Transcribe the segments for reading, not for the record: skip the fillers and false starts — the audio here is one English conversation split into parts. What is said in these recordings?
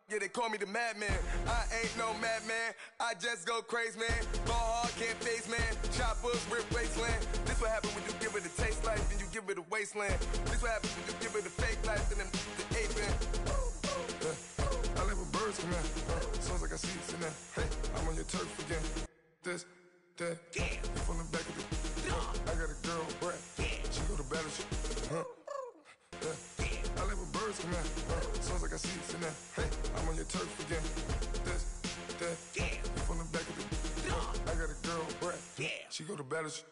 Yeah, they call me the madman. I ain't no madman. I just go crazy, man. Ball hard, can't face, man. Choppers, rip wasteland. This what happens when you give it a taste life and you give it a wasteland. This what happens when you give it a fake life and then the ape man. I live with birds come in. Sounds like I see it in there. Hey, I'm on your turf again. This, that. You from the back of the. I got a girl, Brad. She go to battleship. I live with birds come in. Sounds like I see it in there. Hey, I'm on your turf again. This, that. You from the back of the. I got a girl, Brad. She go to battleship.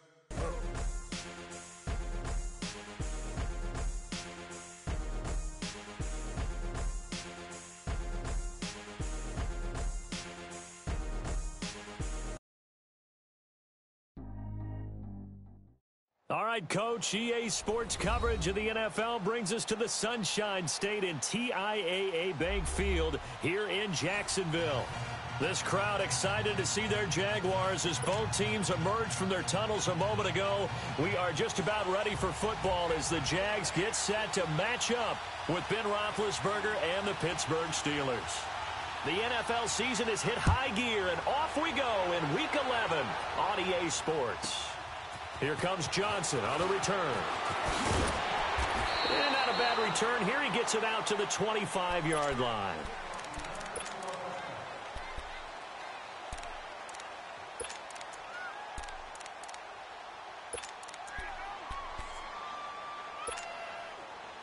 All right, Coach, EA Sports coverage of the NFL brings us to the Sunshine State in TIAA Bank Field here in Jacksonville. This crowd excited to see their Jaguars as both teams emerged from their tunnels a moment ago. We are just about ready for football as the Jags get set to match up with Ben Roethlisberger and the Pittsburgh Steelers. The NFL season has hit high gear, and off we go in Week 11 on EA Sports. Here comes Johnson on the return. And not a bad return. Here he gets it out to the 25-yard line.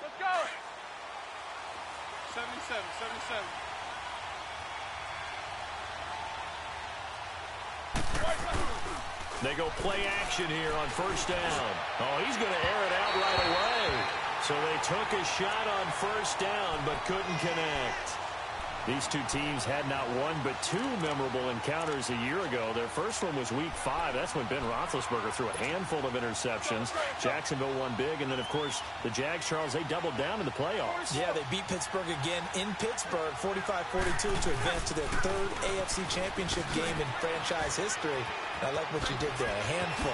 Let's go. 77. They go play action here on first down. Oh, he's going to air it out right away. So they took a shot on first down but couldn't connect. These two teams had not one but two memorable encounters a year ago. Their first one was Week 5. That's when Ben Roethlisberger threw a handful of interceptions. Jacksonville won big. And then, of course, the Jags, Charles, they doubled down in the playoffs. Yeah, they beat Pittsburgh again in Pittsburgh, 45-42, to advance to their third AFC Championship game in franchise history. I like what you did there. A handful.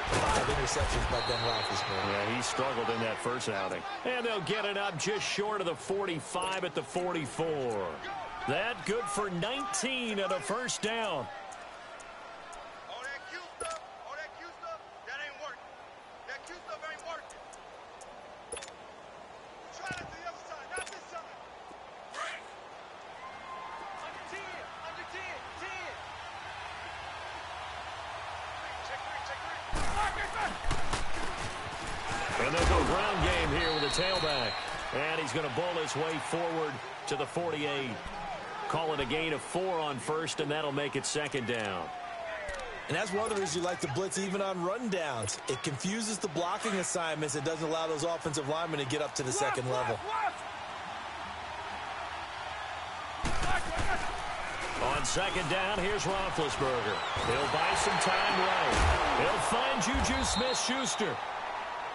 5 interceptions by Ben Roethlisberger. Yeah, he struggled in that first outing. And they'll get it up just short of the 45 at the 44. That good for 19 at a first down. All that Q stuff, that ain't working. That Q stuff ain't working. Try it to the other side, not this side. Under 10. And they'll go ground game here with a tailback. And he's going to bowl his way forward to the 48. Call it a gain of 4 on first, and that'll make it second down. And that's one of the reasons you like to blitz even on rundowns. It confuses the blocking assignments. It doesn't allow those offensive linemen to get up to the second level. On second down, here's Roethlisberger. He'll buy some time right. He'll find Juju Smith-Schuster.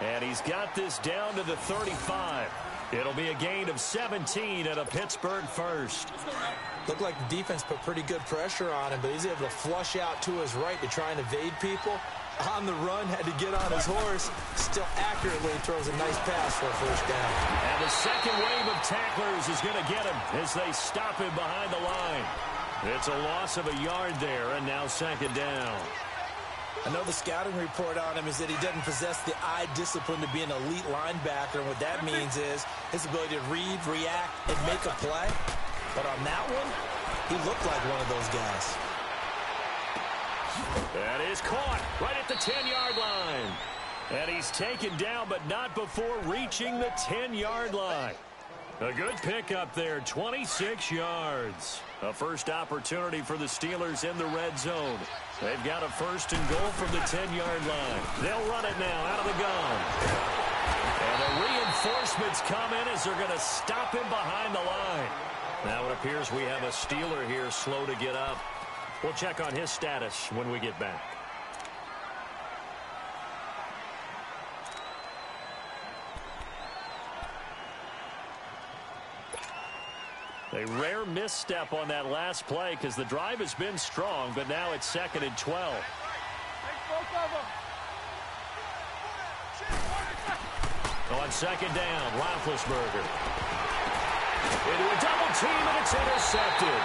And he's got this down to the 35. It'll be a gain of 17 at a Pittsburgh first. Looked like the defense put pretty good pressure on him, but he's able to flush out to his right to try and evade people. On the run, had to get on his horse. Still accurately throws a nice pass for a first down. And the second wave of tacklers is going to get him as they stop him behind the line. It's a loss of a yard there, and now second down. I know the scouting report on him is that he doesn't possess the eye discipline to be an elite linebacker, and what that means is his ability to read, react, and make a play. But on that one, he looked like one of those guys. That is caught right at the 10-yard line. And he's taken down, but not before reaching the 10-yard line. A good pickup there, 26 yards. A first opportunity for the Steelers in the red zone. They've got a first and goal from the 10-yard line. They'll run it now out of the gun. And the reinforcements come in as they're going to stop him behind the line. Now it appears we have a Steeler here slow to get up. We'll check on his status when we get back. A rare misstep on that last play because the drive has been strong, but now it's second and 12. On second down, Roethlisberger. Into a double team, and it's intercepted.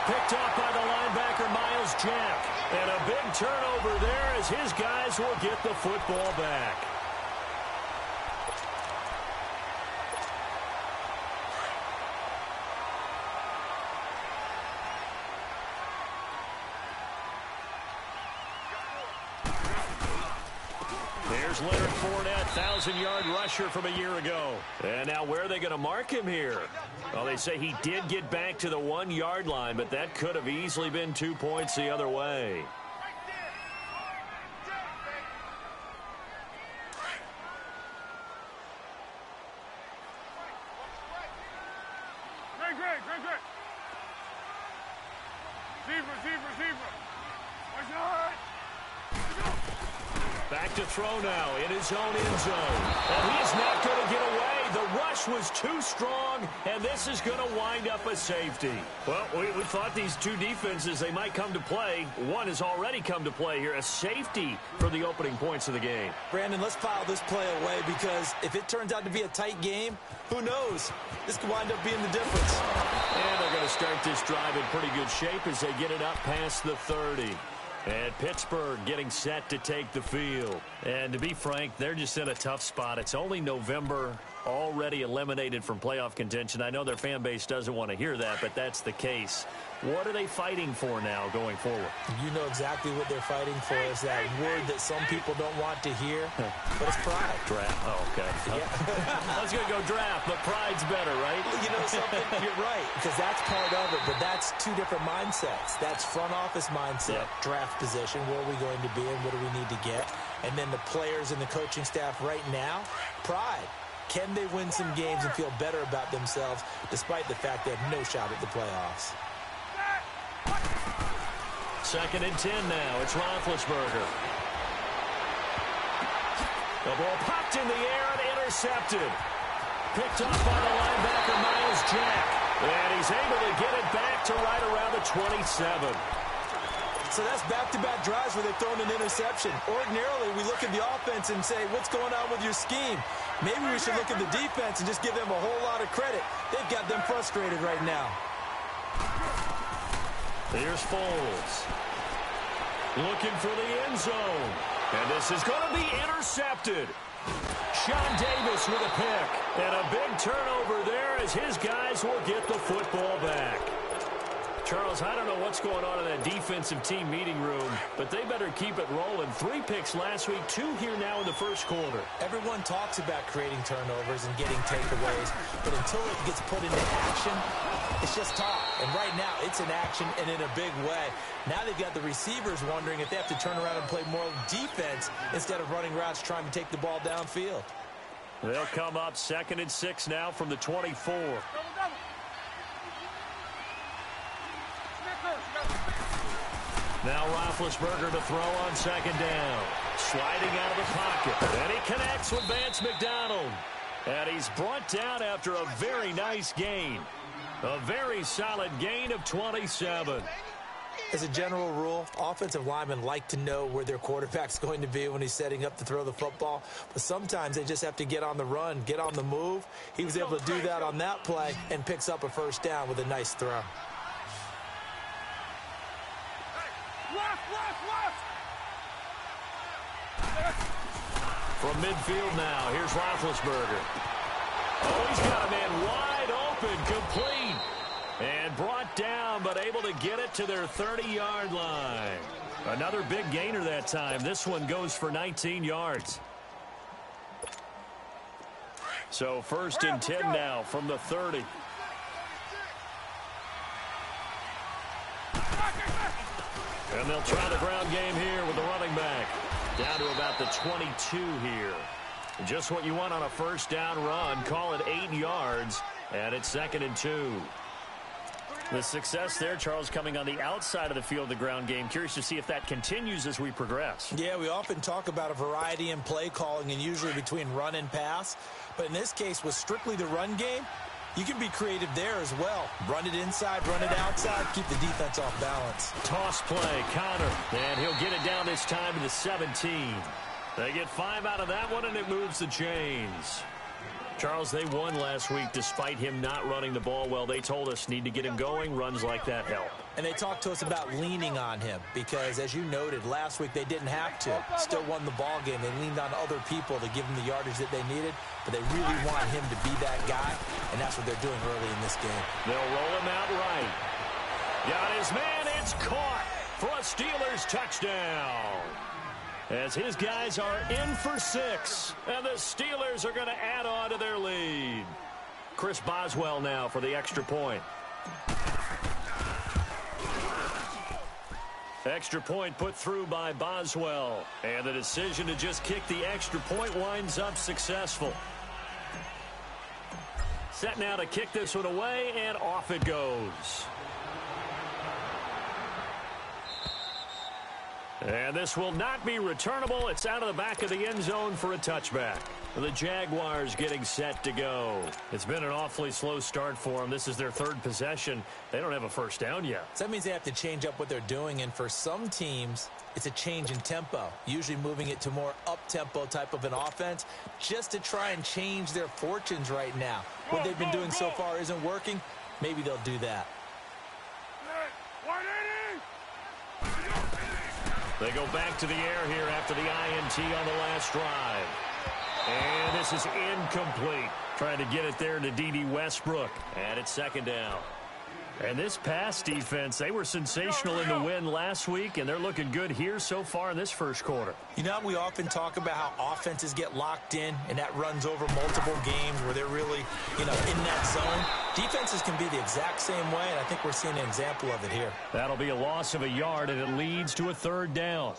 Picked off by the linebacker, Miles Jack. And a big turnover there as his guys will get the football back. Here's Leonard Fournette, 1,000-yard rusher from a year ago. And now where are they going to mark him here? Well, they say he did get back to the 1-yard line, but that could have easily been 2 points the other way. Back to throw now in his own end zone. And he's not going to get away. The rush was too strong, and this is going to wind up a safety. Well, we thought these two defenses, they might come to play. One has already come to play here, a safety for the opening points of the game. Brandon, let's file this play away because if it turns out to be a tight game, who knows? This could wind up being the difference. And they're going to start this drive in pretty good shape as they get it up past the 30. And Pittsburgh getting set to take the field. And to be frank, they're just in a tough spot. It's only November, already eliminated from playoff contention. I know their fan base doesn't want to hear that, but that's the case. What are they fighting for now going forward? You know exactly what they're fighting for is that word that some people don't want to hear, but it's pride. Draft. Oh, okay. Yeah. I was going to go draft, but pride's better, right? You know something? You're right, because that's part of it, but that's two different mindsets. That's front office mindset, draft position, where are we going to be and what do we need to get? And then the players and the coaching staff right now, pride. Can they win some games and feel better about themselves despite the fact they have no shot at the playoffs? 2nd and 10 now. It's Roethlisberger. The ball popped in the air and intercepted. Picked off by the linebacker, Miles Jack. And he's able to get it back to right around the 27. So that's back-to-back drives where they've thrown an interception. Ordinarily, we look at the offense and say, what's going on with your scheme? Maybe we should look at the defense and just give them a whole lot of credit. They've got them frustrated right now. Here's Foles. Looking for the end zone. And this is going to be intercepted. Sean Davis with a pick. And a big turnover there as his guys will get the football back. Charles, I don't know what's going on in that defensive team meeting room, but they better keep it rolling. 3 picks last week, 2 here now in the first quarter. Everyone talks about creating turnovers and getting takeaways, but until it gets put into action, it's just talk. And right now, it's in action and in a big way. Now they've got the receivers wondering if they have to turn around and play more defense instead of running routes trying to take the ball downfield. They'll come up 2nd and 6 now from the 24. Now Roethlisberger to throw on 2nd down. Sliding out of the pocket. And he connects with Vance McDonald. And he's brought down after a very nice gain. A very solid gain of 27. As a general rule, offensive linemen like to know where their quarterback's going to be when he's setting up to throw the football. But sometimes they just have to get on the run, get on the move. He was able to do that on that play and picks up a 1st down with a nice throw. From midfield now, here's Roethlisberger. Oh, he's got a man wide open, complete. And brought down, but able to get it to their 30-yard line. Another big gainer that time. This one goes for 19 yards. So 1st and 10 now from the 30. And they'll try the ground game here with the running back. Down to about the 22 here. Just what you want on a 1st down run. Call it 8 yards. And it's 2nd and 2. The success there, Charles, coming on the outside of the field, the ground game. Curious to see if that continues as we progress. Yeah, we often talk about a variety in play calling and usually between run and pass. But in this case, with strictly the run game, you can be creative there as well. Run it inside, run it outside, keep the defense off balance. Toss play, Connor, and he'll get it down this time to the 17. They get 5 out of that one, and it moves the chains. Charles, they won last week despite him not running the ball well. They told us need to get him going. Runs like that help. And they talked to us about leaning on him because, as you noted, last week they didn't have to. Still won the ball game. They leaned on other people to give them the yardage that they needed, but they really want him to be that guy, and that's what they're doing early in this game. They'll roll him out right. Got his man. It's caught for a Steelers touchdown. As his guys are in for 6, and the Steelers are going to add on to their lead. Chris Boswell now for the extra point. Extra point put through by Boswell. And the decision to just kick the extra point winds up successful. Set now to kick this one away, and off it goes. And this will not be returnable. It's out of the back of the end zone for a touchback. The Jaguars getting set to go. It's been an awfully slow start for them. This is their 3rd possession. They don't have a first down yet. So that means they have to change up what they're doing, and for some teams, it's a change in tempo, usually moving it to more up-tempo type of an offense just to try and change their fortunes right now. What they've been doing so far isn't working. Maybe they'll do that. They go back to the air here after the INT on the last drive. And this is incomplete. Trying to get it there to D.D. Westbrook. And it's 2nd down. And this pass defense, they were sensational in the win last week, and they're looking good here so far in this first quarter. You know, we often talk about how offenses get locked in, and that runs over multiple games where they're really, in that zone. Defenses can be the exact same way, and I think we're seeing an example of it here. That'll be a loss of a yard, and it leads to a 3rd down.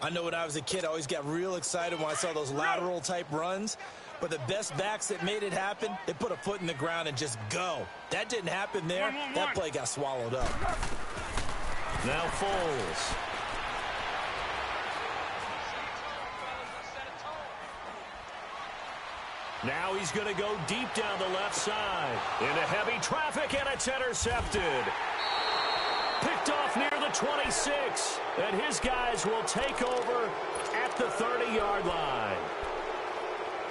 I know when I was a kid, I always got real excited when I saw those lateral-type runs. But the best backs that made it happen, they put a foot in the ground and just go. That didn't happen there. That play got swallowed up. Now Foles. Now he's going to go deep down the left side. Into heavy traffic, and it's intercepted. Picked off near the 26. And his guys will take over at the 30-yard line.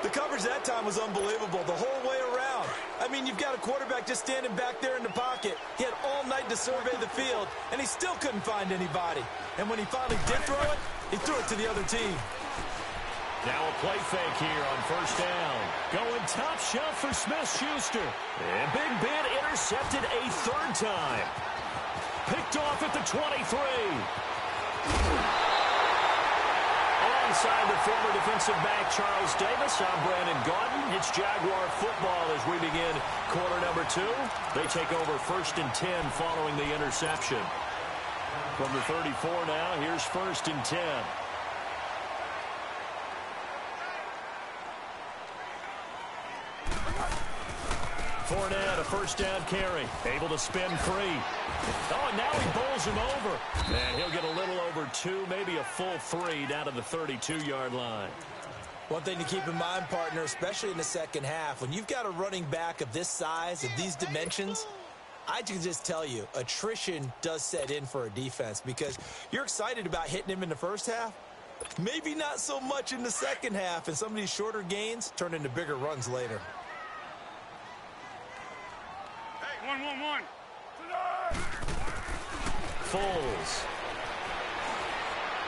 The coverage that time was unbelievable the whole way around. I mean, you've got a quarterback just standing back there in the pocket. He had all night to survey the field, and he still couldn't find anybody. And when he finally did throw it, he threw it to the other team. Now a play fake here on 1st down. Going top shelf for Smith-Schuster. And Big Ben intercepted a 3rd time. Picked off at the 23. Alongside the former defensive back Charles Davis, I'm Brandon Gaudin. It's Jaguar football as we begin quarter number 2. They take over 1st and 10 following the interception. From the 34 now, here's 1st and 10. Fournette, a 1st down carry. Able to spin free. Oh, and now he bowls him over. And he'll get a little over 2, maybe a full 3 down to the 32-yard line. One thing to keep in mind, partner, especially in the second half, when you've got a running back of this size, of these dimensions, I can just tell you, attrition does set in for a defense because you're excited about hitting him in the first half. Maybe not so much in the second half, and some of these shorter gains turn into bigger runs later. Hey, 1-1-1. Foles.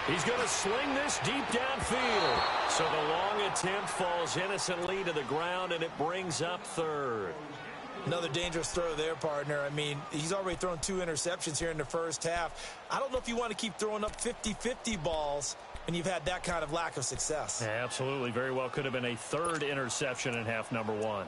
He's going to sling this deep downfield. So the long attempt falls innocently to the ground, and it brings up 3rd. Another dangerous throw there, partner. I mean, he's already thrown 2 interceptions here in the first half. I don't know if you want to keep throwing up 50-50 balls when you've had that kind of lack of success. Yeah, absolutely. Very well could have been a 3rd interception in half number 1.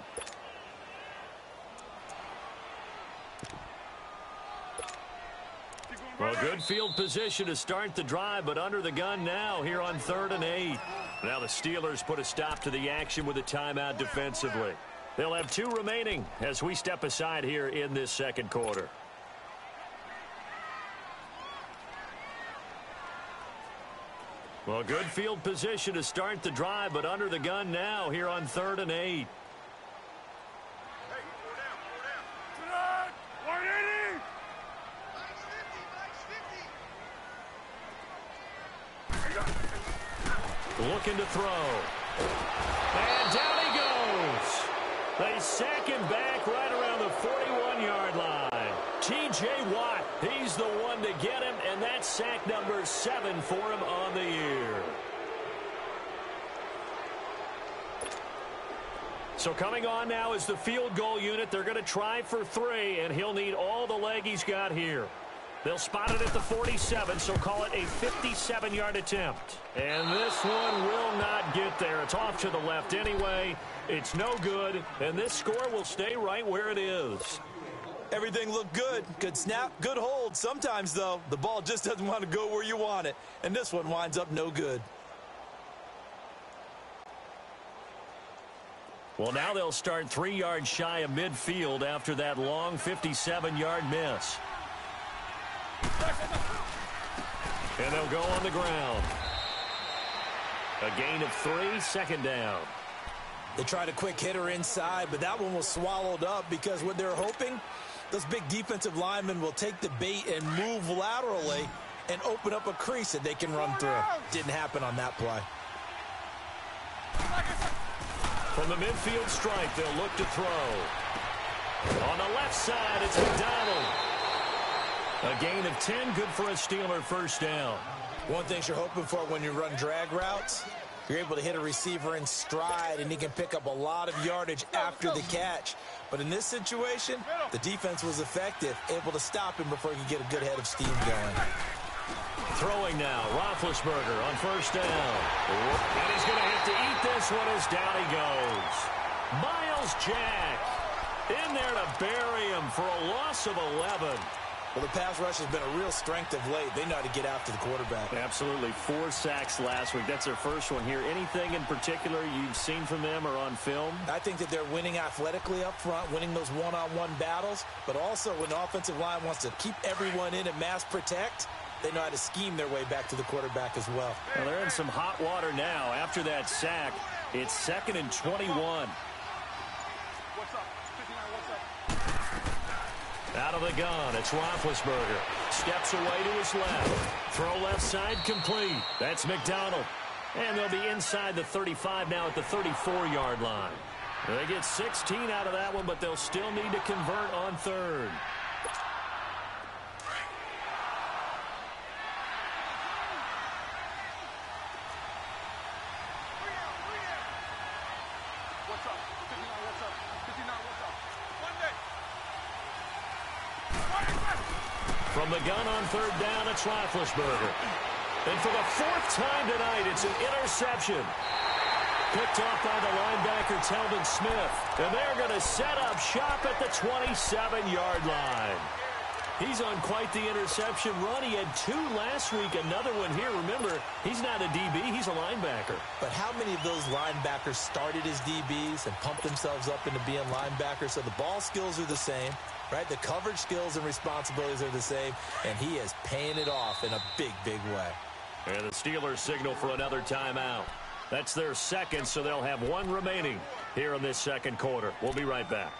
Well, good field position to start the drive, but under the gun now here on 3rd and 8. Now the Steelers put a stop to the action with a timeout defensively. They'll have 2 remaining as we step aside here in this second quarter. Well, good field position to start the drive, but under the gun now here on 3rd and 8. Looking to throw. And down he goes. They sack him back right around the 41-yard line. T.J. Watt, he's the one to get him, and that's sack number 7 for him on the year. So coming on now is the field goal unit. They're going to try for 3, and he'll need all the leg he's got here. They'll spot it at the 47, so call it a 57-yard attempt. And this one will not get there. It's off to the left anyway. It's no good, and this score will stay right where it is. Everything looked good. Good snap, good hold. Sometimes, though, the ball just doesn't want to go where you want it. And this one winds up no good. Well, now they'll start 3 yards shy of midfield after that long 57-yard miss. And they'll go on the ground. A gain of 3, second down. They tried a quick hitter inside, but that one was swallowed up because what they're hoping, those big defensive linemen will take the bait and move laterally and open up a crease that they can run through. Didn't happen on that play. From the midfield stripe, they'll look to throw. On the left side, it's McDonald. A gain of 10, good for a Steeler first down. One thing you're hoping for when you run drag routes, you're able to hit a receiver in stride, and he can pick up a lot of yardage after the catch. But in this situation, the defense was effective, able to stop him before he could get a good head of steam going. Throwing now, Roethlisberger on first down. And he's going to have to eat this one as down he goes. Miles Jack in there to bury him for a loss of 11. Well, the pass rush has been a real strength of late. They know how to get after the quarterback. Absolutely. 4 sacks last week. That's their first one here. Anything in particular you've seen from them or on film? I think that they're winning athletically up front, winning those one-on-one battles, but also when the offensive line wants to keep everyone in and mass protect, they know how to scheme their way back to the quarterback as well. Well, they're in some hot water now. After that sack, it's 2nd and 21. Out of the gun, it's Roethlisberger. Steps away to his left. Throw left side complete. That's McDonald. And they'll be inside the 35 now at the 34-yard line. They get 16 out of that one, but they'll still need to convert on 3rd. From the gun on 3rd down, it's Roethlisberger. And for the 4th time tonight, it's an interception. Picked off by the linebacker, Telvin Smith. And they're going to set up shop at the 27-yard line. He's on quite the interception run. He had 2 last week, another one here. Remember, he's not a DB, he's a linebacker. But how many of those linebackers started as DBs and pumped themselves up into being linebackers? So the ball skills are the same, right? The coverage skills and responsibilities are the same, and he is paying it off in a big, big way. And the Steelers signal for another timeout. That's their 2nd, so they'll have 1 remaining here in this 2nd quarter. We'll be right back.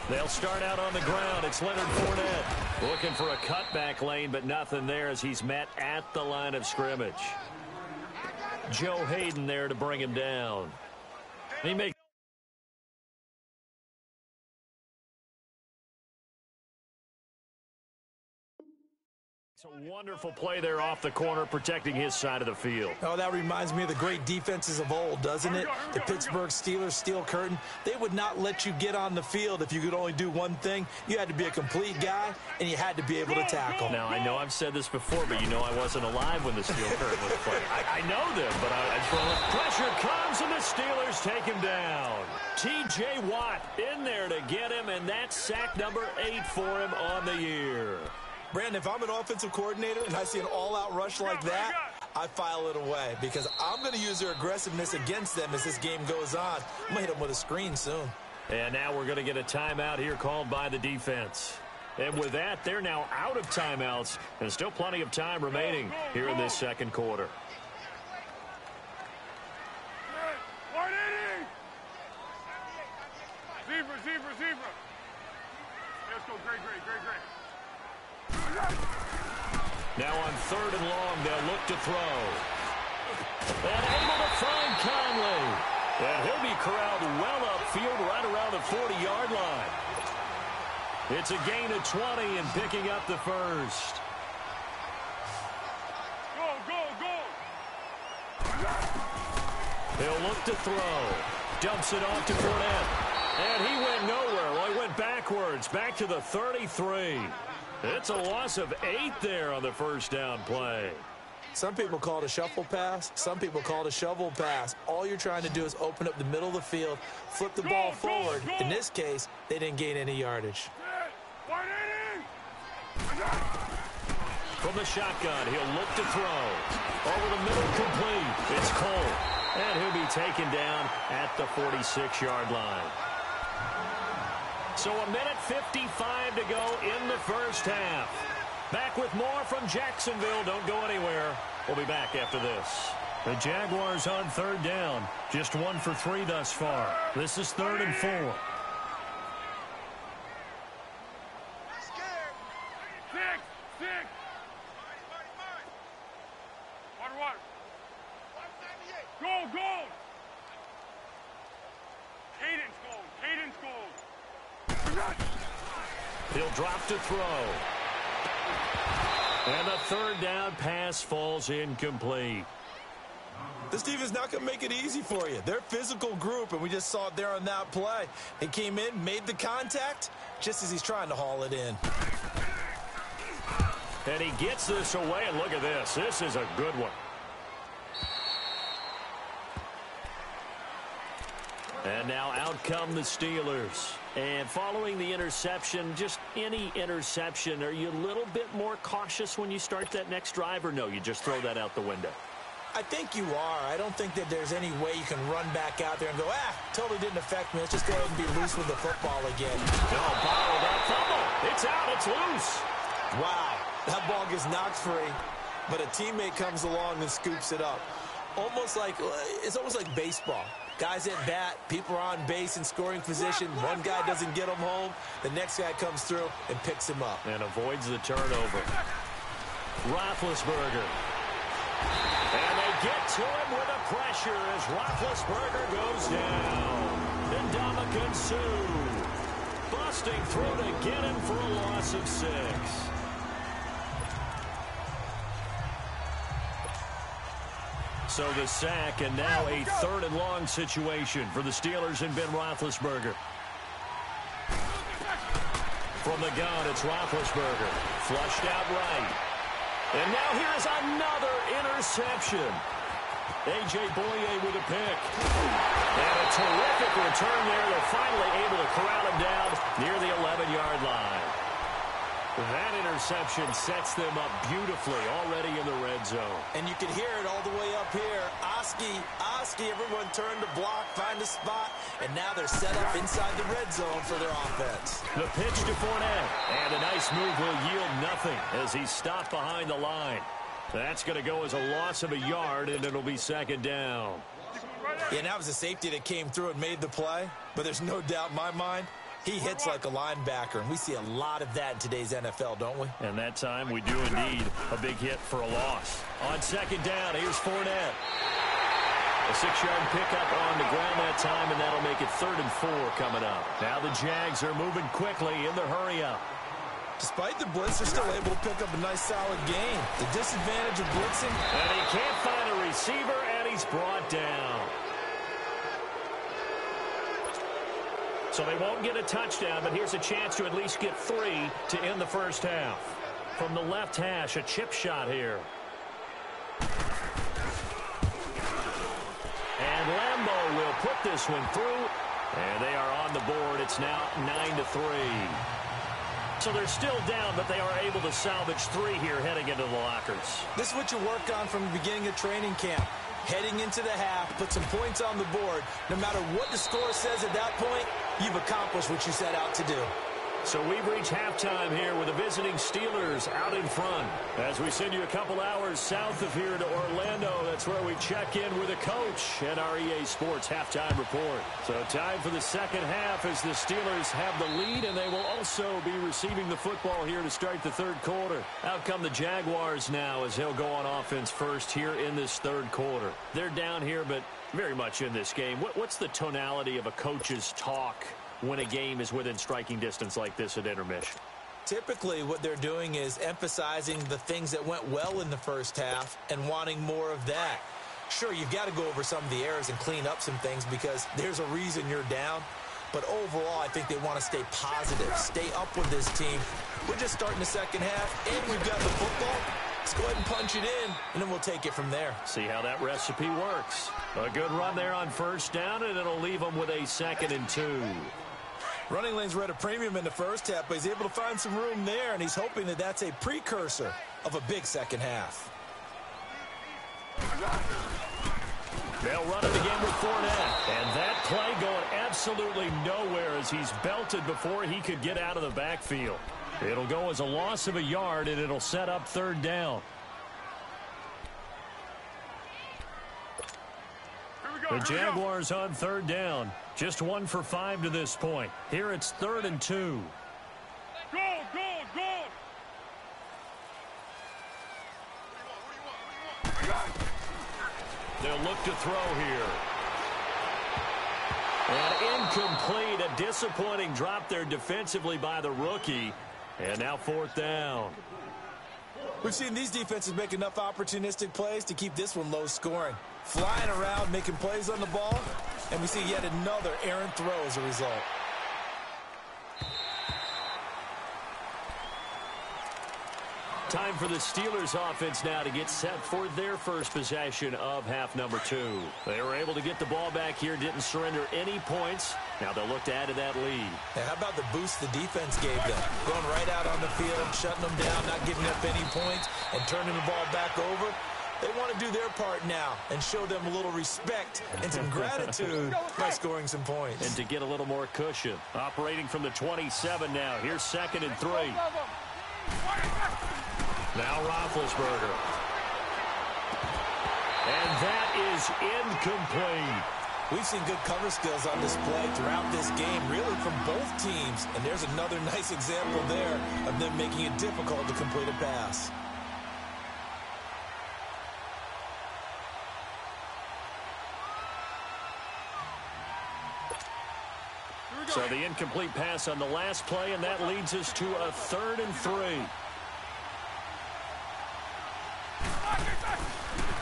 They'll start out on the ground. It's Leonard Fournette looking for a cutback lane, but nothing there as he's met at the line of scrimmage. Joe Hayden there to bring him down. He makes a wonderful play there off the corner, protecting his side of the field. Oh, that reminds me of the great defenses of old, doesn't it? The Pittsburgh Steelers, steel curtain. They would not let you get on the field if you could only do one thing. You had to be a complete guy, and you had to be able to tackle. Now, I know I've said this before, but you know I wasn't alive when the steel curtain was played. I know them, but I just want to... Pressure comes, and the Steelers take him down. T.J. Watt in there to get him, and that's sack number 8 for him on the year. Brandon, if I'm an offensive coordinator and I see an all-out rush like that, I file it away because I'm going to use their aggressiveness against them as this game goes on. I'm going to hit them with a screen soon. And now we're going to get a timeout here called by the defense. And with that, they're now out of timeouts and still plenty of time remaining here in this 2nd quarter. Receiver. Let's go. Great. Now on 3rd and long, they'll look to throw. And able to find Conley. And he'll be corralled well upfield right around the 40-yard line. It's a gain of 20 and picking up the first. Go. He'll look to throw. Dumps it off to Fournette. And he went nowhere. Well, he went backwards, back to the 33. It's a loss of 8 there on the first down play. Some people call it a shuffle pass. Some people call it a shovel pass. All you're trying to do is open up the middle of the field, flip the ball forward. In this case, they didn't gain any yardage. From the shotgun, he'll look to throw. Over the middle, complete. It's Cole. And he'll be taken down at the 46-yard line. So a minute 55 to go in the first half. Back with more from Jacksonville. Don't go anywhere. We'll be back after this. The Jaguars on 3rd down. Just 1 for 3 thus far. This is 3rd and 4. Six. Water. Go. Cadence gold. He'll drop to throw. And the 3rd down pass falls incomplete. This defense is not going to make it easy for you. They're a physical group, and we just saw it there on that play. He came in, made the contact, just as he's trying to haul it in. And he gets this away, and look at this. This is a good one. And now out come the Steelers. And following the interception, just any interception, are you a little bit more cautious when you start that next drive, or no, you just throw that out the window? I think you are. I don't think that there's any way you can run back out there and go, totally didn't affect me. Let's just go ahead and be loose with the football again. No, bottled up fumble. It's out. It's loose. Wow. That ball gets knocked free, but a teammate comes along and scoops it up. It's almost like baseball. Guys at bat, people are on base in scoring position. One guy doesn't get him home. The next guy comes through and picks him up. And avoids the turnover. Roethlisberger. And they get to him with the pressure as Roethlisberger goes down. And Ndamukong Suh busting through to get him for a loss of 6. So the sack, and now a 3rd and long situation for the Steelers and Ben Roethlisberger. From the gun, it's Roethlisberger. Flushed out right. And now here's another interception. A.J. Boye with a pick. And a terrific return there. They're finally able to corral him down near the 11-yard line. That interception sets them up beautifully already in the red zone. And you can hear it all the way up here. Oski, everyone turned to block, find a spot, and now they're set up inside the red zone for their offense. The pitch to Fournette, and a nice move will yield nothing as he's stopped behind the line. That's going to go as a loss of a yard, and it'll be 2nd down. Yeah, and that was a safety that came through and made the play, but there's no doubt in my mind, he hits like a linebacker, and we see a lot of that in today's NFL, don't we? And that time we do indeed a big hit for a loss. On 2nd down, here's Fournette. A 6-yard pickup on the ground that time, and that'll make it 3rd and 4 coming up. Now the Jags are moving quickly in the hurry-up. Despite the blitz, they're still able to pick up a nice, solid gain. The disadvantage of blitzing. And he can't find a receiver, and he's brought down. So they won't get a touchdown, but here's a chance to at least get 3 to end the first half. From the left hash, a chip shot here. And Lambeau will put this one through, and they are on the board. It's now 9-3. So they're still down, but they are able to salvage 3 here heading into the lockers. This is what you work on from the beginning of training camp. Heading into the half, put some points on the board. No matter what the score says at that point, you've accomplished what you set out to do. So we've reached halftime here with the visiting Steelers out in front. As we send you a couple hours south of here to Orlando, that's where we check in with a coach at our EA Sports halftime report. So time for the second half as the Steelers have the lead, and they will also be receiving the football here to start the third quarter. Out come the Jaguars now as he'll go on offense first here in this third quarter. They're down here, but very much in this game. What's the tonality of a coach's talk when a game is within striking distance like this at intermission? Typically, what they're doing is emphasizing the things that went well in the first half and wanting more of that. Sure, you've got to go over some of the errors and clean up some things because there's a reason you're down. But overall, I think they want to stay positive, stay up with this team. We're just starting the second half, and we've got the football. Let's go ahead and punch it in, and then we'll take it from there. See how that recipe works. A good run there on first down, and it'll leave them with a 2nd and 2. Running lanes were at a premium in the first half, but he's able to find some room there, and he's hoping that that's a precursor of a big second half. They'll run it again with Fournette, and that play going absolutely nowhere as he's belted before he could get out of the backfield. It'll go as a loss of a yard, and it'll set up third down. The Jaguars on third down. Just 1 for 5 to this point. Here it's 3rd and 2. Go! They'll look to throw here. And incomplete. A disappointing drop there defensively by the rookie. And now 4th down. We've seen these defenses make enough opportunistic plays to keep this one low scoring. Flying around, making plays on the ball, and we see yet another errant throw as a result. Time for the Steelers offense now to get set for their first possession of half number 2. They were able to get the ball back here, didn't surrender any points. Now they'll look to add to that lead. Now, how about the boost the defense gave them? Going right out on the field, shutting them down, not giving up any points, and turning the ball back over. They want to do their part now and show them a little respect and some gratitude by scoring some points. And to get a little more cushion. Operating from the 27 now. Here's 2nd and 3. Now Roethlisberger. And that is incomplete. We've seen good cover skills on display throughout this game, really from both teams. And there's another nice example there of them making it difficult to complete a pass. So the incomplete pass on the last play, and that leads us to a 3rd and 3.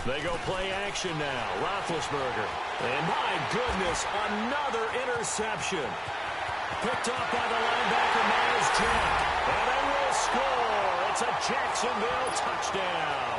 They go play action now. Roethlisberger. And my goodness, another interception. Picked off by the linebacker, Miles Jack. And they will score. It's a Jacksonville touchdown.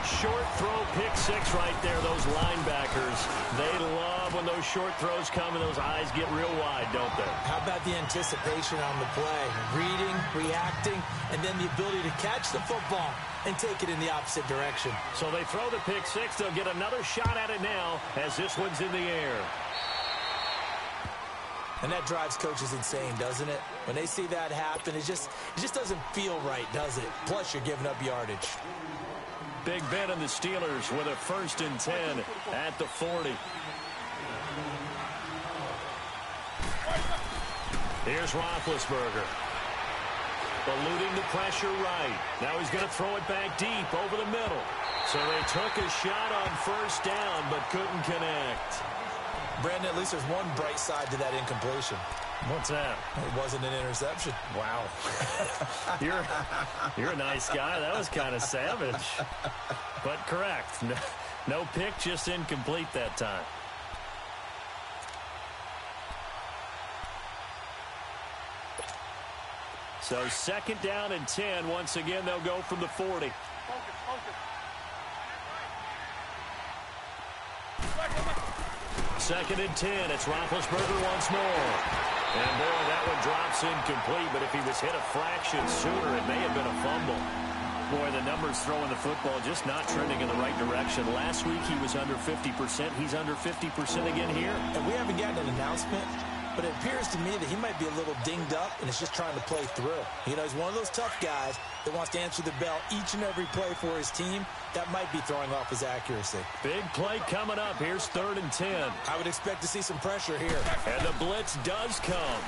Short throw, pick 6 right there. Those linebackers, they love when those short throws come and those eyes get real wide, don't they? How about the anticipation on the play? Reading, reacting, and then the ability to catch the football and take it in the opposite direction. So they throw the pick 6. They'll get another shot at it now as this one's in the air. And that drives coaches insane, doesn't it? When they see that happen, it just doesn't feel right, does it? Plus, you're giving up yardage. Big Ben and the Steelers with a 1st and 10 at the 40. Here's Roethlisberger. Eluding the pressure right. Now he's going to throw it back deep over the middle. So they took a shot on 1st down but couldn't connect. Brandon, at least there's one bright side to that incompletion. What's that? It wasn't an interception. Wow. You're a nice guy. That was kind of savage. But correct. No pick, just incomplete that time. So 2nd down and 10. Once again, they'll go from the 40. Second and 10. It's Roethlisberger once more. And, boy, that one drops incomplete. But if he was hit a fraction sooner, it may have been a fumble. Boy, the numbers throwing the football just not trending in the right direction. Last week he was under 50%. He's under 50% again here. And we haven't gotten an announcement. but it appears to me that he might be a little dinged up and is just trying to play through. You know, he's one of those tough guys that wants to answer the bell each and every play for his team. That might be throwing off his accuracy. Big play coming up. Here's 3rd and 10. I would expect to see some pressure here. And the blitz does come.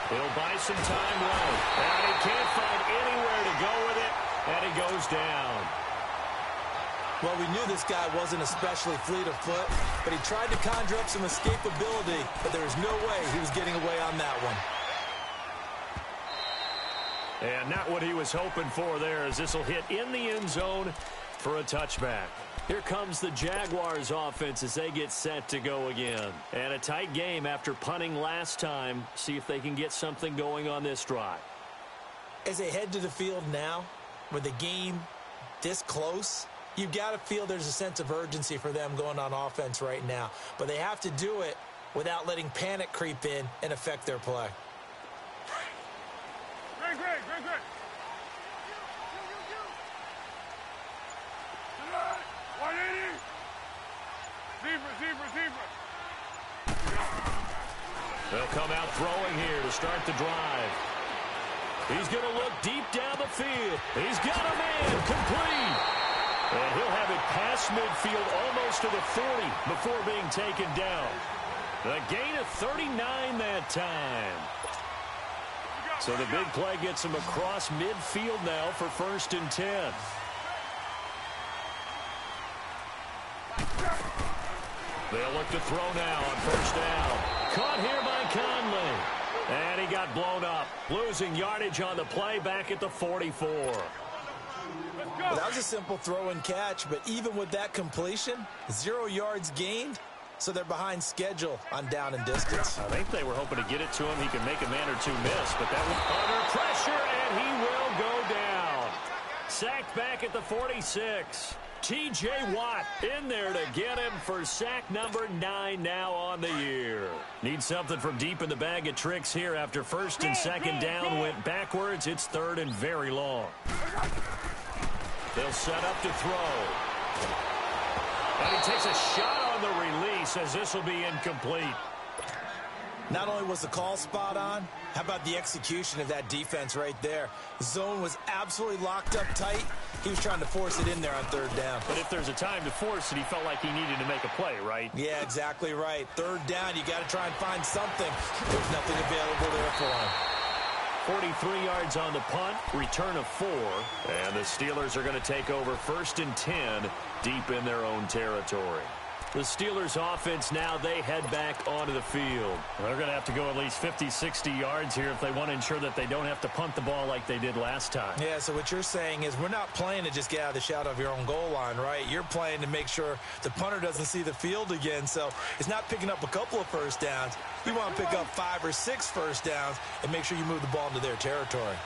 He'll buy some time right. And he can't find anywhere to go with it, and he goes down. Well, we knew this guy wasn't especially fleet of foot, but he tried to conjure up some escapability, but there was no way he was getting away on that one. And not what he was hoping for there, as this will hit in the end zone for a touchback. Here comes the Jaguars offense as they get set to go again. And a tight game after punting last time. See if they can get something going on this drive. As they head to the field now, with the game this close, you've got to feel there's a sense of urgency for them going on offense right now. But they have to do it without letting panic creep in and affect their play. Great. 180. Zebra. They'll come out throwing here to start the drive. He's going to look deep down the field. He's got a man complete. And he'll have it past midfield almost to the 40 before being taken down. A gain of 39 that time. So the big play gets him across midfield now for 1st and 10. They'll look to throw now on 1st down. Caught here by Conley. And he got blown up. Losing yardage on the play back at the 44. Well, that was a simple throw and catch, but even with that completion, 0 yards gained, so they're behind schedule on down and distance. I think they were hoping to get it to him. He could make a man or two miss, but that was under pressure, and he will go down. Sacked back at the 46. T.J. Watt in there to get him for sack number 9 now on the year. Need something from deep in the bag of tricks here after 1st and 2nd down went backwards. It's 3rd and very long. They'll set up to throw. And he takes a shot on the release as this will be incomplete. Not only was the call spot on, how about the execution of that defense right there? The zone was absolutely locked up tight. He was trying to force it in there on 3rd down. But if there's a time to force it, he felt like he needed to make a play, right? Yeah, exactly right. 3rd down, you got to try and find something. There's nothing available there for him. 43 yards on the punt, return of 4, and the Steelers are going to take over 1st and 10 deep in their own territory. The Steelers offense now, they head back onto the field. They're going to have to go at least 50, 60 yards here if they want to ensure that they don't have to punt the ball like they did last time. Yeah, so what you're saying is we're not playing to just get out of the shadow of your own goal line, right? You're playing to make sure the punter doesn't see the field again. So it's not picking up a couple of 1st downs. You want to pick up 5 or 6 1st downs and make sure you move the ball into their territory.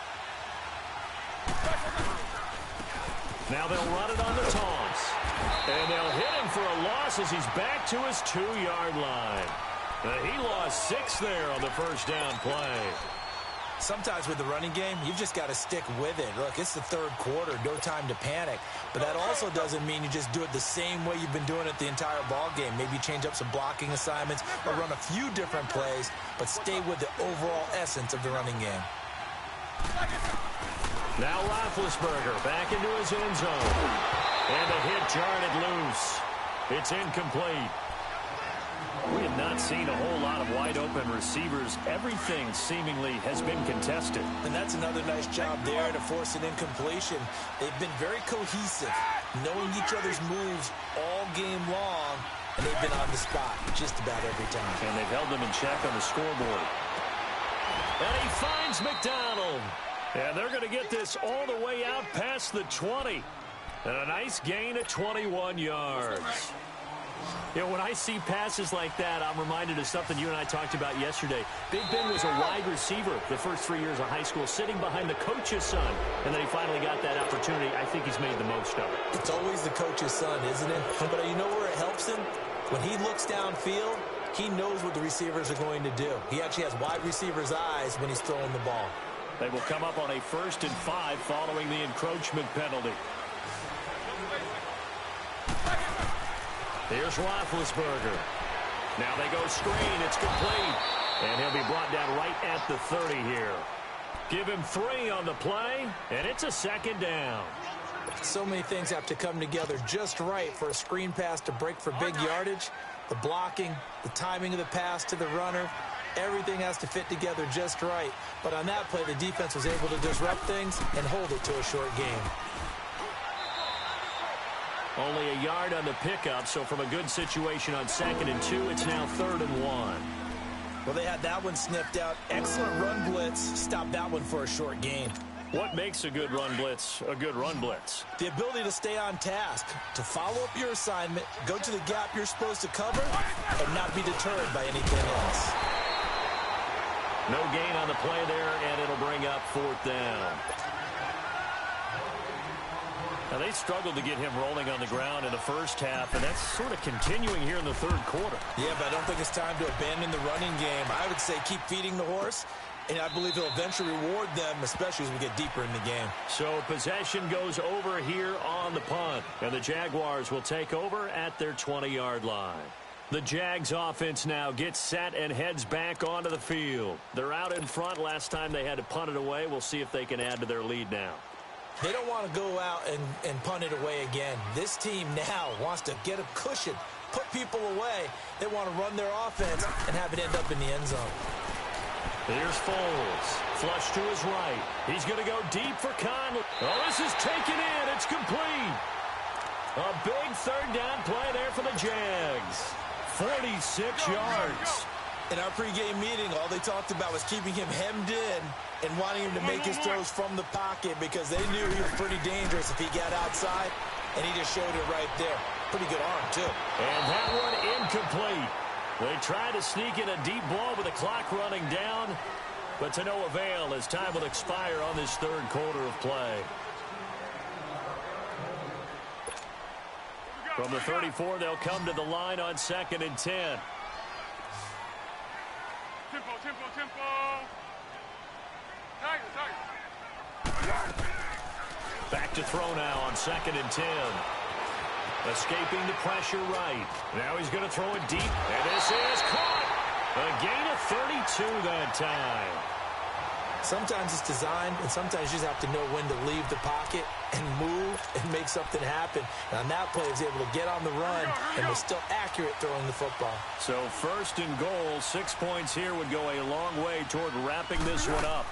Now they'll run it on the taunts. And they'll hit him for a loss as he's back to his 2-yard line. He lost 6 there on the 1st down play. Sometimes with the running game, you've just got to stick with it. Look, it's the 3rd quarter, no time to panic. But that also doesn't mean you just do it the same way you've been doing it the entire ball game. Maybe change up some blocking assignments or run a few different plays, but stay with the overall essence of the running game. Now Roethlisberger back into his end zone. And the hit jarred it loose. It's incomplete. We have not seen a whole lot of wide-open receivers. Everything seemingly has been contested. And that's another nice job there to force an incompletion. They've been very cohesive, knowing each other's moves all game long, and they've been on the spot just about every time. And they've held them in check on the scoreboard. And he finds McDonald. And they're going to get this all the way out past the 20. And a nice gain of 21 yards. You know, when I see passes like that, I'm reminded of something you and I talked about yesterday. Big Ben was a wide receiver the first 3 years of high school, sitting behind the coach's son. And then he finally got that opportunity. I think he's made the most of it. It's always the coach's son, isn't it? But you know where it helps him? When he looks downfield, he knows what the receivers are going to do. He actually has wide receivers' eyes when he's throwing the ball. They will come up on a 1st and 5 following the encroachment penalty. Here's Roethlisberger. Now they go screen. It's complete. And he'll be brought down right at the 30 here. Give him 3 on the play, and it's a second down. So many things have to come together just right for a screen pass to break for big yardage. The blocking, the timing of the pass to the runner, everything has to fit together just right. But on that play, the defense was able to disrupt things and hold it to a short game. Only a yard on the pickup, so from a good situation on 2nd and 2, it's now 3rd and 1. Well, they had that one sniffed out. Excellent run blitz. Stopped that one for a short gain. What makes a good run blitz a good run blitz? The ability to stay on task, to follow up your assignment, go to the gap you're supposed to cover, and not be deterred by anything else. No gain on the play there, and it'll bring up 4th down. Now, they struggled to get him rolling on the ground in the first half, and that's sort of continuing here in the 3rd quarter. Yeah, but I don't think it's time to abandon the running game. I would say keep feeding the horse, and I believe he'll eventually reward them, especially as we get deeper in the game. So possession goes over here on the punt, and the Jaguars will take over at their 20-yard line. The Jags offense now gets set and heads back onto the field. They're out in front. Last time they had to punt it away. We'll see if they can add to their lead now. They don't want to go out and punt it away again. This team now wants to get a cushion, put people away. They want to run their offense and have it end up in the end zone. Here's Foles. Flush to his right. He's going to go deep for Conley. Oh, this is taken in. It's complete. A big 3rd down play there for the Jags. 46 yards. In our pregame meeting, all they talked about was keeping him hemmed in and wanting him to make his throws from the pocket because they knew he was pretty dangerous if he got outside, and he just showed it right there. Pretty good arm, too. And that one incomplete. They tried to sneak in a deep ball with the clock running down, but to no avail as time will expire on this 3rd quarter of play. From the 34, they'll come to the line on 2nd and 10. Tempo. Back to throw now on 2nd and 10. Escaping the pressure right. Now he's going to throw it deep, and this is caught. A gain of 32 that time. Sometimes it's designed, and sometimes you just have to know when to leave the pocket and move and make something happen. And on that play, he was able to get on the run and was still accurate throwing the football. So 1st and goal, 6 points here would go a long way toward wrapping this one up.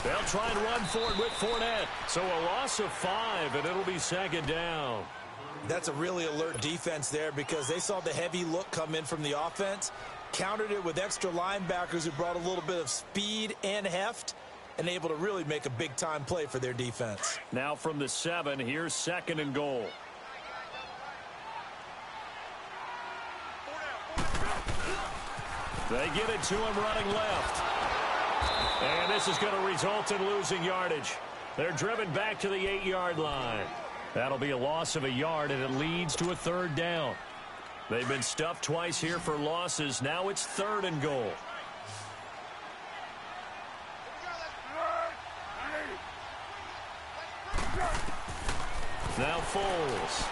They'll try and run for it with Fournette. So a loss of 5, and it'll be 2nd down. That's a really alert defense there because they saw the heavy look come in from the offense, countered it with extra linebackers who brought a little bit of speed and heft, and able to really make a big-time play for their defense. Now from the 7, here's 2nd and goal. They get it to him running left. And this is going to result in losing yardage. They're driven back to the 8-yard line. That'll be a loss of a yard, and it leads to a 3rd down. They've been stuffed twice here for losses. Now it's 3rd and goal. Now Foles.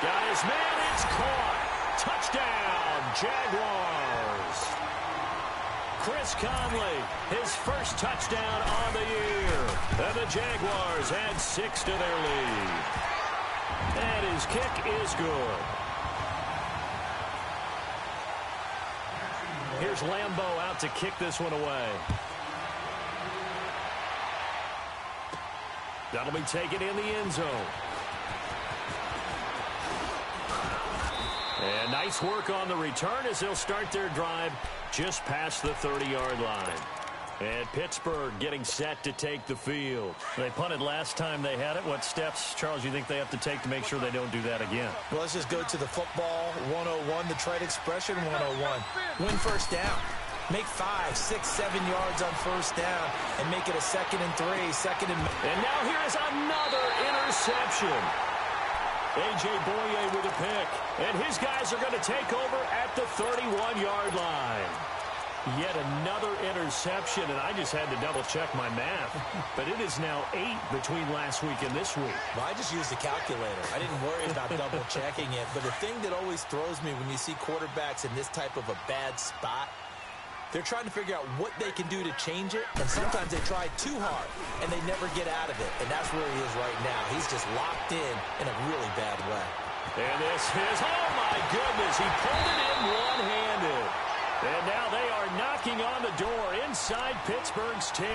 Got his man. It's caught. Touchdown, Jaguars. Chris Conley, his first touchdown on the year. And the Jaguars add 6 to their lead. And his kick is good. Here's Lambeau out to kick this one away. That'll be taken in the end zone. And nice work on the return as they'll start their drive just past the 30-yard line. And Pittsburgh getting set to take the field. They punted last time they had it. What steps, Charles, do you think they have to take to make sure they don't do that again? Well, let's just go to the football 101, the trade expression 101. Win first down. Make 5, 6, 7 yards on first down and make it a 2nd and 3, 2nd and... And now here is another interception. A.J. Boye with a pick. And his guys are going to take over at the 31-yard line. Yet another interception, and I just had to double-check my math. But it is now 8 between last week and this week. Well, I just used a calculator. I didn't worry about double-checking it. But the thing that always throws me when you see quarterbacks in this type of a bad spot, they're trying to figure out what they can do to change it, and sometimes they try too hard, and they never get out of it. And that's where he is right now. He's just locked in a really bad way. And this is, oh my goodness, he pulled it in one-handed. And now they are knocking on the door inside Pittsburgh's 10.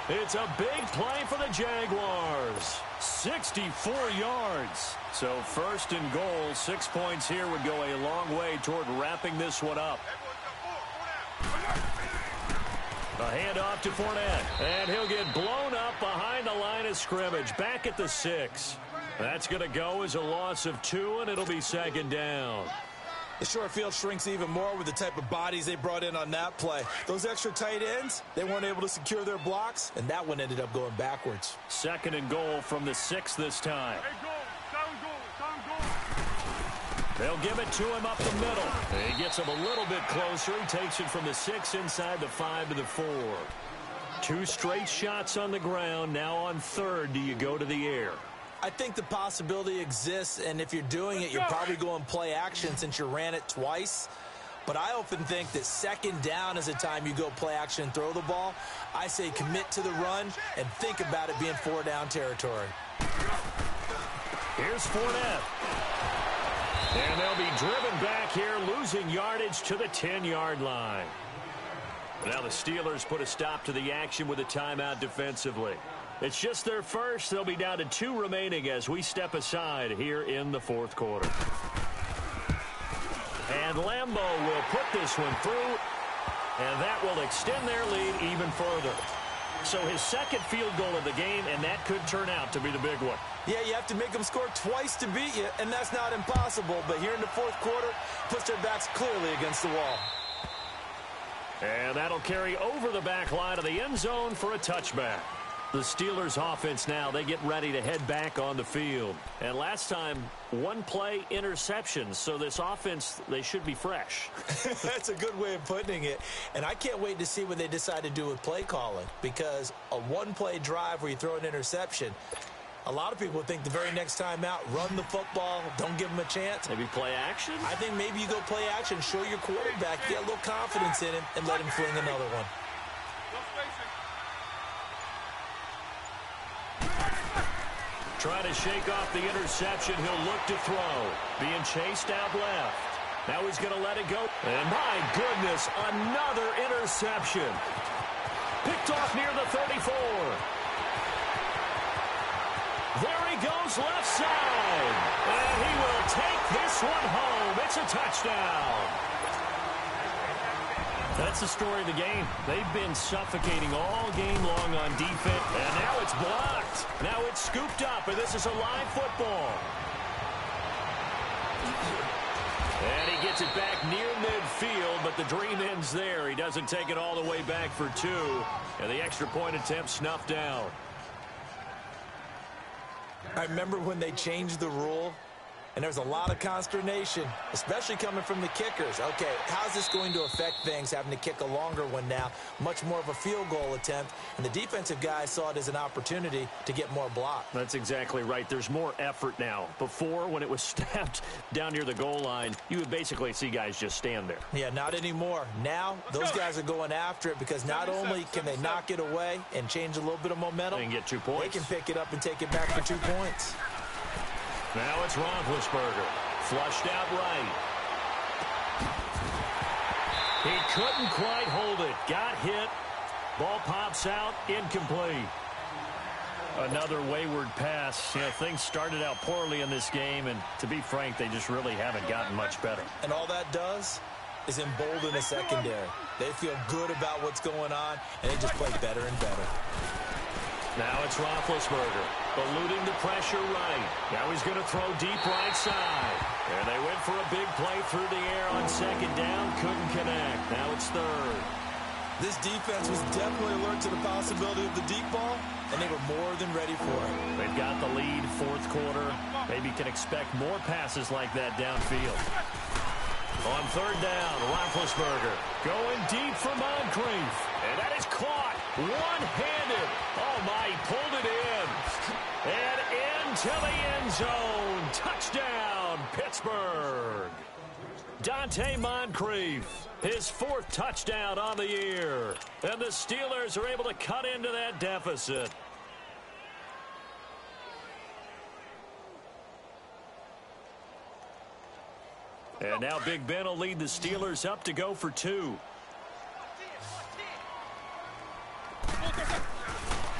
It's a big play for the Jaguars. 64 yards. So first and goal, 6 points here would go a long way toward wrapping this one up. A handoff to Fournette. And he'll get blown up behind the line of scrimmage. Back at the 6. That's going to go as a loss of 2, and it'll be second down. The short field shrinks even more with the type of bodies they brought in on that play. Those extra tight ends, they weren't able to secure their blocks, and that one ended up going backwards. Second and goal from the 6 this time. They'll give it to him up the middle. He gets him a little bit closer. He takes it from the 6 inside the 5 to the 4. 2 straight shots on the ground. Now on third, do you go to the air? I think the possibility exists, and if you're doing it, you're probably going play action since you ran it twice. But I often think that second down is the time you go play action and throw the ball. I say commit to the run and think about it being 4-down territory. Here's Fournette. And they'll be driven back here, losing yardage to the 10-yard line. Now the Steelers put a stop to the action with a timeout defensively. It's just their first. They'll be down to 2 remaining as we step aside here in the fourth quarter. And Lambeau will put this one through, and that will extend their lead even further. So his second field goal of the game, and that could turn out to be the big one. Yeah, you have to make them score twice to beat you, and that's not impossible. But here in the fourth quarter, puts their backs clearly against the wall. And that'll carry over the back line of the end zone for a touchback. The Steelers offense now, they get ready to head back on the field. And last time, 1 play interception. So this offense, they should be fresh. That's a good way of putting it. And I can't wait to see what they decide to do with play calling. Because a 1-play drive where you throw an interception, a lot of people think the very next time out, run the football, don't give them a chance. Maybe play action? I think maybe you go play action, show your quarterback, get a little confidence in him, and let him fling another one. Trying to shake off the interception. He'll look to throw. Being chased out left. Now he's going to let it go. And my goodness, another interception. Picked off near the 34. There he goes left side. And he will take this one home. It's a touchdown. That's the story of the game. They've been suffocating all game long on defense, and now it's blocked. Now it's scooped up, and this is a live football. And he gets it back near midfield, but the dream ends there. He doesn't take it all the way back for 2, and the extra point attempt snuffed out. I remember when they changed the rule, and there's a lot of consternation, especially coming from the kickers. Okay, how's this going to affect things, having to kick a longer one now, much more of a field goal attempt, and the defensive guys saw it as an opportunity to get more block. That's exactly right. There's more effort now. Before, when it was snapped down near the goal line, you would basically see guys just stand there. Yeah, not anymore. Now, those guys are going after it because not only can they knock it away and change a little bit of momentum, they can get 2 points. They can pick it up and take it back for 2 points. Now it's Roethlisberger. Flushed out right. He couldn't quite hold it. Got hit. Ball pops out. Incomplete. Another wayward pass. You know, things started out poorly in this game, and to be frank, they just really haven't gotten much better. And all that does is embolden the secondary. They feel good about what's going on, and they just play better and better. Now it's Roethlisberger, eluding the pressure right. Now he's going to throw deep right side. And they went for a big play through the air on second down. Couldn't connect. Now it's third. This defense was definitely alert to the possibility of the deep ball, and they were more than ready for it. They've got the lead, fourth quarter. Maybe can expect more passes like that downfield. On third down, Roethlisberger going deep for Moncrief. And that is caught one-handed. Oh, my, he pulled it in. And into the end zone. Touchdown, Pittsburgh. Dante Moncrief, his 4th touchdown on the year. And the Steelers are able to cut into that deficit. And now Big Ben will lead the Steelers up to go for 2.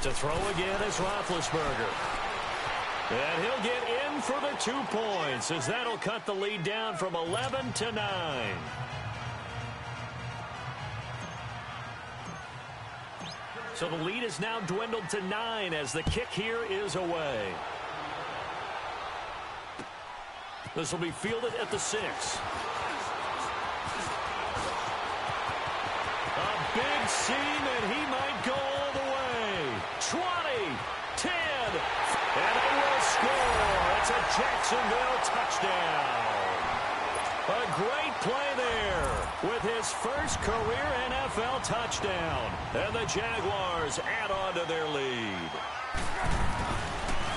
To throw again is Roethlisberger. And he'll get in for the 2 points as that'll cut the lead down from 11 to 9. So the lead is now dwindled to 9 as the kick here is away. This will be fielded at the 6. A big seam, and he might go all the way. 20, 10, and they will score. It's a Jacksonville touchdown. A great play there with his first career NFL touchdown. And the Jaguars add on to their lead.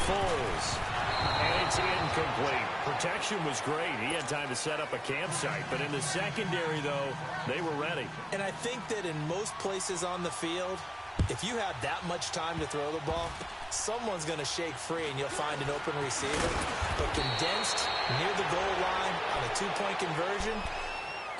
Foles. And it's incomplete. Protection was great. He had time to set up a campsite. But in the secondary, though, they were ready. And I think that in most places on the field, if you have that much time to throw the ball, someone's going to shake free and you'll find an open receiver. But condensed near the goal line on a 2-point conversion,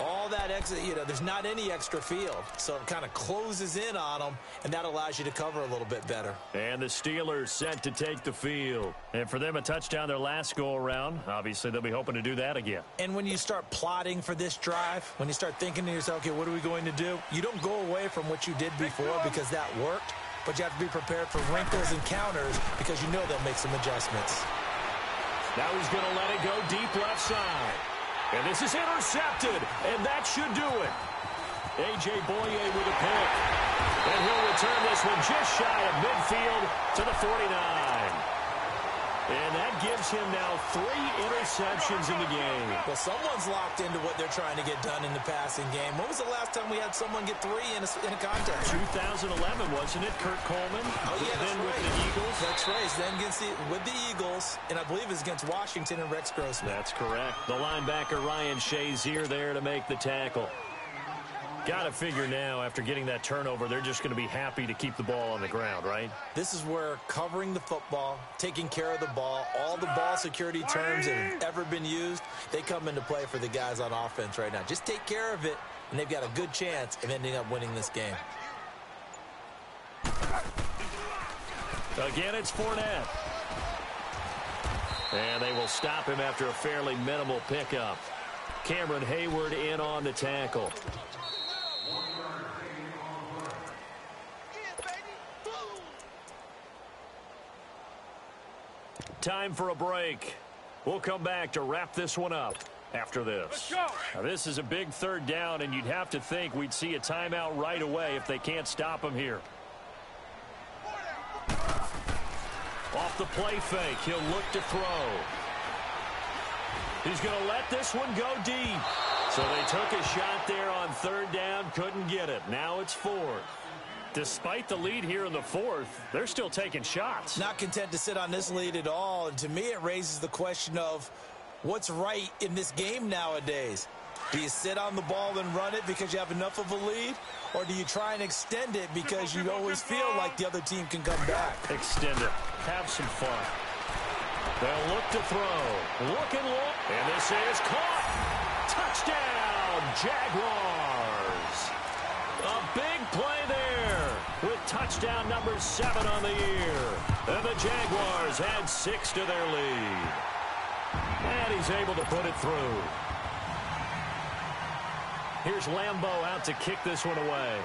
all that extra, there's not any extra field. So it kind of closes in on them, and that allows you to cover a little bit better. And the Steelers set to take the field. And for them, a touchdown their last go-around. Obviously, they'll be hoping to do that again. And when you start plotting for this drive, when you start thinking to yourself, okay, what are we going to do? You don't go away from what you did before because that worked, but you have to be prepared for wrinkles and counters because you know they'll make some adjustments. Now he's going to let it go deep left side. And this is intercepted, and that should do it. A.J. Boye with a pick. And he'll return this one just shy of midfield to the 49. And that gives him now 3 interceptions in the game. Well, someone's locked into what they're trying to get done in the passing game. When was the last time we had someone get 3 in a contest? 2011, wasn't it? Kurt Coleman? Oh, yeah, that's right. With the Eagles? That's right. Then with the Eagles, and I believe it's against Washington and Rex Grossman. That's correct. The linebacker Ryan Shazier there to make the tackle. Got to figure now, after getting that turnover, they're just going to be happy to keep the ball on the ground, right? This is where covering the football, taking care of the ball, all the ball security terms that have ever been used, they come into play for the guys on offense right now. Just take care of it, and they've got a good chance of ending up winning this game. Again, it's Fournette. And they will stop him after a fairly minimal pickup. Cameron Hayward in on the tackle. Time for a break. We'll come back to wrap this one up after this. Now, this is a big 3rd down, and you'd have to think we'd see a timeout right away if they can't stop him here. Off the play fake, he'll look to throw. He's going to let this one go deep. So they took a shot there on 3rd down, couldn't get it. Now it's 4th. Despite the lead here in the 4th, they're still taking shots. Not content to sit on this lead at all. And to me, it raises the question of what's right in this game nowadays. Do you sit on the ball and run it because you have enough of a lead? Or do you try and extend it because you always feel like the other team can come back? Extend it. Have some fun. They'll look to throw. Look and look. And this is caught. Touchdown, Jaguars. A big play there with touchdown number 7 on the year. And the Jaguars add 6 to their lead. And he's able to put it through. Here's Lambeau out to kick this one away.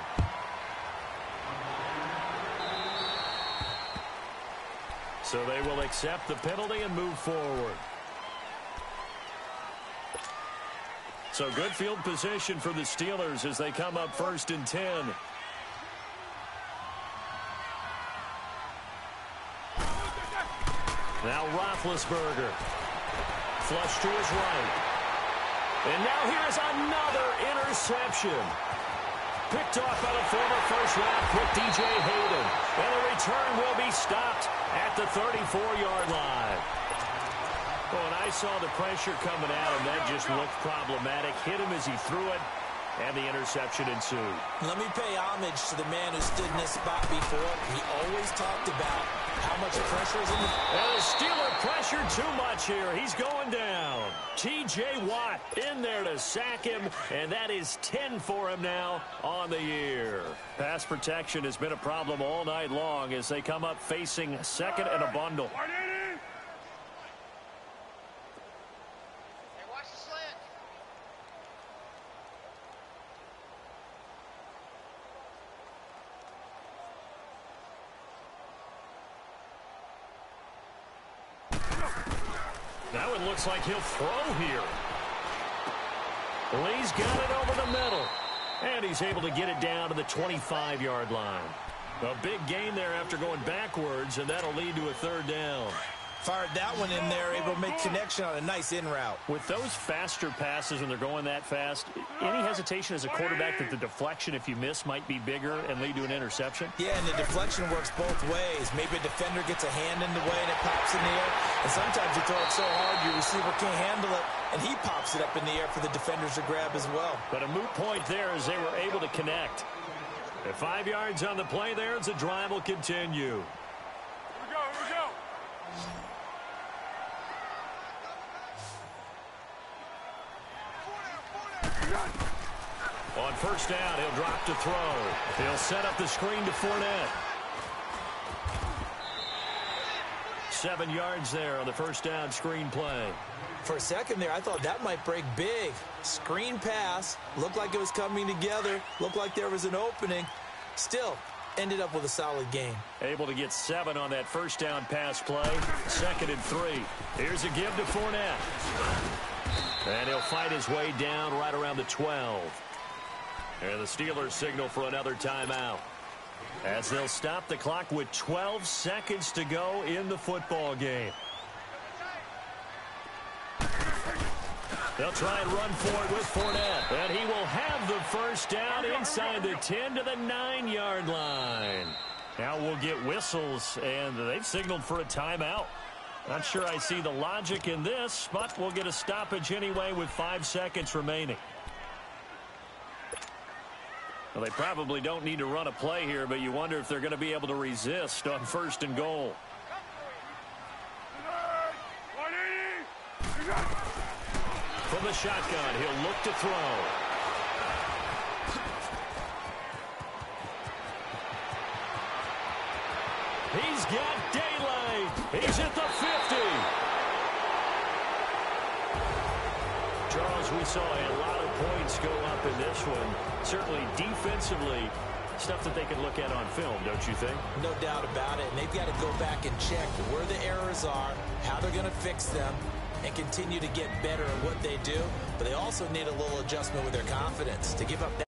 So they will accept the penalty and move forward. So good field position for the Steelers as they come up 1st and 10. Now Roethlisberger. Flush to his right. And now here's another interception. Picked off by the former first-round pick, D.J. Hayden. And the return will be stopped at the 34-yard line. Well, when I saw the pressure coming at him, that just looked problematic. Hit him as he threw it, and the interception ensued. Let me pay homage to the man who stood in this spot before. He always talked about how much pressure is in the... And the Steeler pressure too much here. He's going down. T.J. Watt in there to sack him, and that is 10 for him now on the year. Pass protection has been a problem all night long as they come up facing second and a bundle. That one looks like he'll throw here. Lee's got it over the middle. And he's able to get it down to the 25-yard line. A big gain there after going backwards, and that'll lead to a third down. Fired that one in there, able to make connection on a nice in route. With those faster passes when they're going that fast, any hesitation as a quarterback that the deflection, if you miss, might be bigger and lead to an interception? Yeah, and the deflection works both ways. Maybe a defender gets a hand in the way and it pops in the air. And sometimes you throw it so hard your receiver can't handle it, and he pops it up in the air for the defenders to grab as well. But a moot point there as they were able to connect. At 5 yards on the play there, as the drive will continue. Here we go. On first down, he'll drop to throw. He'll set up the screen to Fournette. 7 yards there on the first down screen play. For a second there, I thought that might break big. Screen pass, looked like it was coming together, looked like there was an opening. Still, ended up with a solid game. Able to get 7 on that first down pass play. 2nd and 3. Here's a give to Fournette. And he'll fight his way down right around the 12. And the Steelers signal for another timeout, as they'll stop the clock with 12 seconds to go in the football game. They'll try and run for it with Fournette. And he will have the first down inside the 10 to the 9-yard line. Now we'll get whistles, and they've signaled for a timeout. Not sure I see the logic in this, but we'll get a stoppage anyway with 5 seconds remaining. Well, they probably don't need to run a play here, but you wonder if they're going to be able to resist on 1st and goal. From the shotgun, he'll look to throw. He's got daylight. He's at the 50. Charles, we saw a lot of points go up in this one. Certainly defensively, stuff that they can look at on film, don't you think? No doubt about it. And they've got to go back and check where the errors are, how they're going to fix them, and continue to get better at what they do. But they also need a little adjustment with their confidence to give up that.